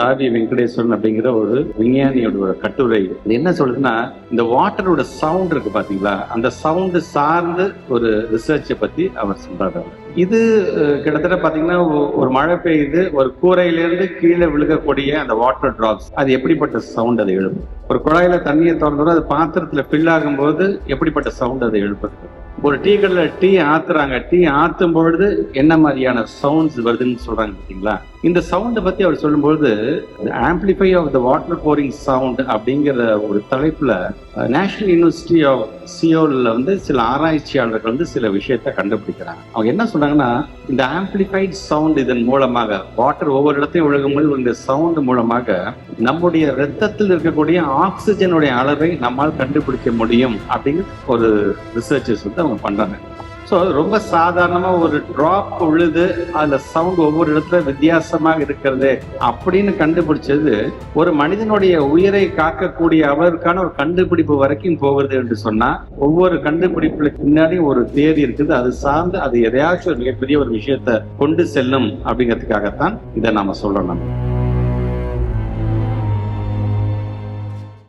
ராவி வெங்கடேஸ்வரன் அப்படிங்கிற ஒரு விஞ்ஞானியோட ஒரு கட்டுரை. இது என்ன சொல்லுதுன்னா, இந்த வாட்டரோட சவுண்ட் இருக்கு பாத்தீங்களா, அந்த சவுண்ட் சார்ந்து ஒரு ரிசர்ச்சை பத்தி அவர் சொல்றாரு. இது கிட்டத்தட்ட பாத்தீங்கன்னா, ஒரு மழை பெய்யுது, ஒரு கூரையிலிருந்து கீழே விழுகக்கூடிய அந்த வாட்டர் டிராப்ஸ், அது எப்படிப்பட்ட சவுண்ட் அதை எழுப்பும். ஒரு குழாயில தண்ணியை திறந்தோம், அது பாத்திரத்துல ஃபில் ஆகும் போது எப்படிப்பட்ட சவுண்ட் அதை எழுப்புது. ஒரு டீ கடையில டீ ஆத்துறாங்க, டீ ஆத்தும் பொழுது என்ன மாதிரியான சவுண்ட்ஸ் வருதுன்னு சொல்றாங்க பாத்தீங்களா. இந்த சவுண்டை பத்தி அவர் சொல்லும்போது, amplify of the water boring sound அப்படிங்கிற ஒரு தலைப்புல நேஷனல் யூனிவர்சிட்டி ஆஃப் சியோல்ல சில ஆராய்ச்சியாளர்கள் சில விஷயத்தை கண்டுபிடிக்கிறாங்க. அவங்க என்ன சொல்றாங்கன்னா, இந்த ஆம்பிளிஃபைட் சவுண்ட் இதன் மூலமாக வாட்டர் ஒவ்வொரு இடத்தையும் விழுகும்போது இந்த சவுண்ட் மூலமாக நம்முடைய ரத்தத்தில் இருக்கக்கூடிய ஆக்சிஜனுடைய அளவை நம்மால் கண்டுபிடிக்க முடியும் அப்படிங்கிற ஒரு ரிசர்ச்சஸ் அவங்க பண்றாங்க. ஸோ ரொம்ப சாதாரணமா ஒரு டிராப் விழுது, அந்த சவுண்ட் ஒவ்வொரு இடத்துல வித்தியாசமாக இருக்கிறது அப்படின்னு கண்டுபிடிச்சது ஒரு மனிதனுடைய உயிரை காக்கக்கூடிய அவருக்கான ஒரு கண்டுபிடிப்பு வரைக்கும் போகுது என்று சொன்னா, ஒவ்வொரு கண்டுபிடிப்புக்கு பின்னாடி ஒரு தேதி இருக்குது, அது சார்ந்து அது எதையாச்சும் ஒரு மிகப்பெரிய ஒரு விஷயத்த கொண்டு செல்லும் அப்படிங்கிறதுக்காகத்தான் இதை நாம சொல்லணும்.